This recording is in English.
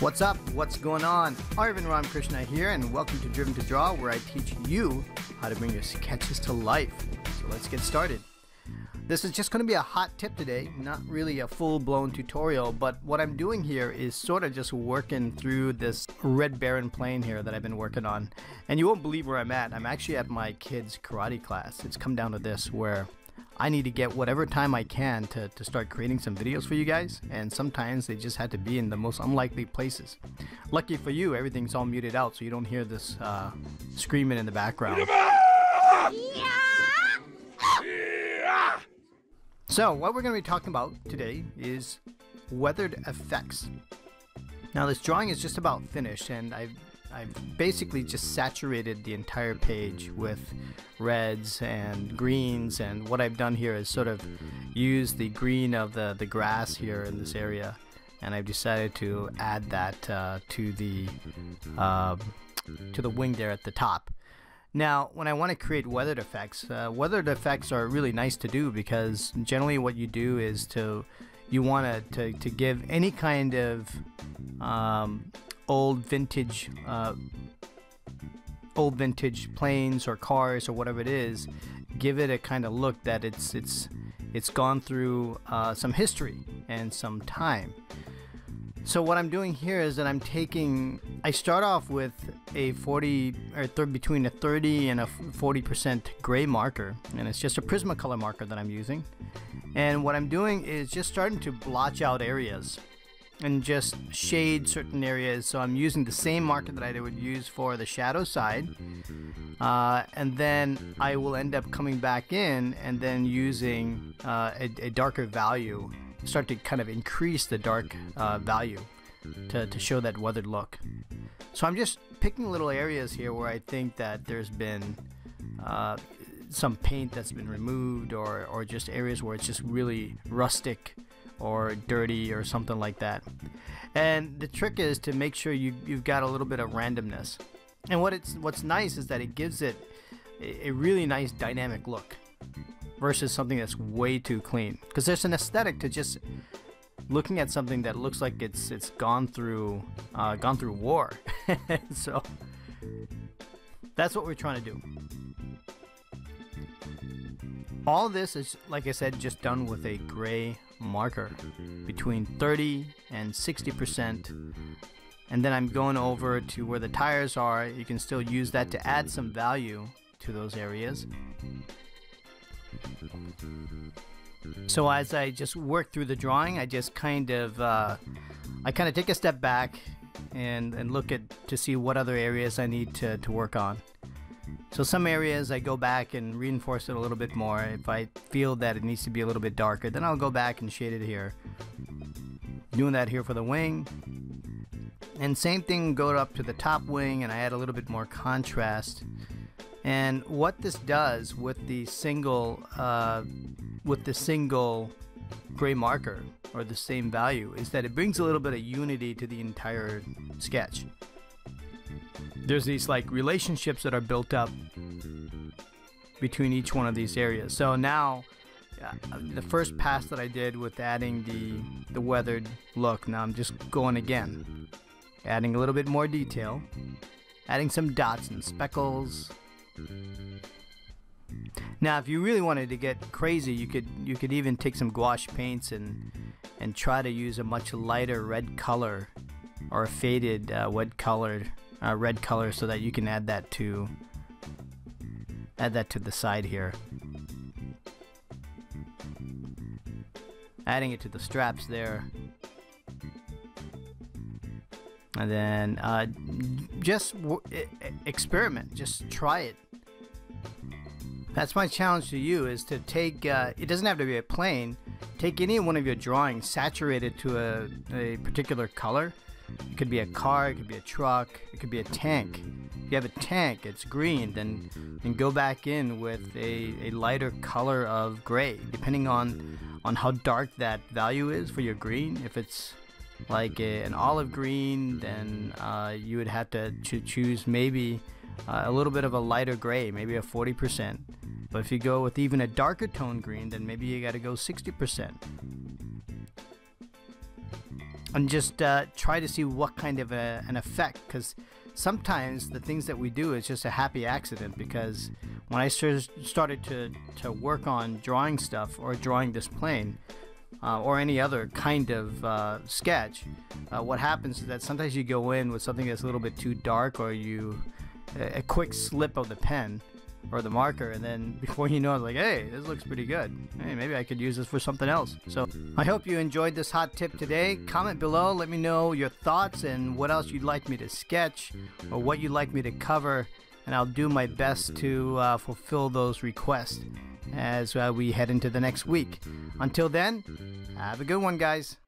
What's up? What's going on? Arvind Ramakrishna here, and welcome to Driven to Draw, where I teach you how to bring your sketches to life. So let's get started. This is just going to be a hot tip today, not really a full-blown tutorial, but what I'm doing here is sort of just working through this Red Baron plane here that I've been working on. And you won't believe where I'm at. I'm actually at my kids' karate class. It's come down to this, where I need to get whatever time I can to start creating some videos for you guys, and sometimes they just had to be in the most unlikely places. Lucky for you, everything's all muted out, so you don't hear this screaming in the background. So what we're going to be talking about today is weathered effects. Now this drawing is just about finished, and I've basically just saturated the entire page with reds and greens, and what I've done here is sort of use the green of the grass here in this area, and I've decided to add that to the wing there at the top. Now when I want to create weathered effects are really nice to do, because generally what you do is you want to give any kind of old vintage planes or cars or whatever it is, give it a kind of look that it's gone through some history and some time. So what I'm doing here is that I start off with a between a 30 and a 40% gray marker, and it's just a Prismacolor marker that I'm using. And what I'm doing is just starting to blotch out areas and just shade certain areas. So I'm using the same marker that I would use for the shadow side, and then I will end up coming back in and then using a darker value, start to kind of increase the dark value to show that weathered look. So I'm just picking little areas here where I think that there's been some paint that's been removed, or just areas where it's just really rustic or dirty or something like that. And the trick is to make sure you've got a little bit of randomness. And what's nice is that it gives it a really nice dynamic look versus something that's way too clean, because there's an aesthetic to just looking at something that looks like it's gone through war. So that's what we're trying to do. All this is, like I said, just done with a gray marker between 30 and 60%, and then I'm going over to where the tires are. You can still use that to add some value to those areas. So as I just work through the drawing, I just kind of take a step back and look to see what other areas I need to work on. So some areas I go back and reinforce it a little bit more. If I feel that it needs to be a little bit darker, then I'll go back and shade it here. Doing that here for the wing. And same thing, go up to the top wing and I add a little bit more contrast. And what this does with the single gray marker, or the same value, is that it brings a little bit of unity to the entire sketch. There's these like relationships that are built up between each one of these areas. So now the first pass that I did with adding the weathered look, now I'm just going again, adding a little bit more detail, adding some dots and speckles. Now if you really wanted to get crazy, you could even take some gouache paints and try to use a much lighter red color, or a faded red color, so that you can add that to the side here. Adding it to the straps there. And then just experiment, just try it. That's my challenge to you, is to take, it doesn't have to be a plane, take any one of your drawings, saturate it to a particular color. It could be a car, it could be a truck, it could be a tank. If you have a tank, it's green, then go back in with a lighter color of gray, depending on how dark that value is for your green. If it's like an olive green, then you would have to choose maybe a little bit of a lighter gray, maybe a 40%. But if you go with even a darker tone green, then maybe you got to go 60%. and just try to see what kind of an effect, because sometimes the things that we do is just a happy accident. Because when I started to work on drawing stuff, or drawing this plane, or any other kind of sketch, what happens is that sometimes you go in with something that's a little bit too dark, or a quick slip of the pen or the marker, and then before you know it, like, hey, this looks pretty good. Hey, maybe I could use this for something else. So I hope you enjoyed this hot tip today. Comment below, let me know your thoughts and what else you'd like me to sketch, or what you'd like me to cover, and I'll do my best to fulfill those requests as we head into the next week. Until then, have a good one, guys.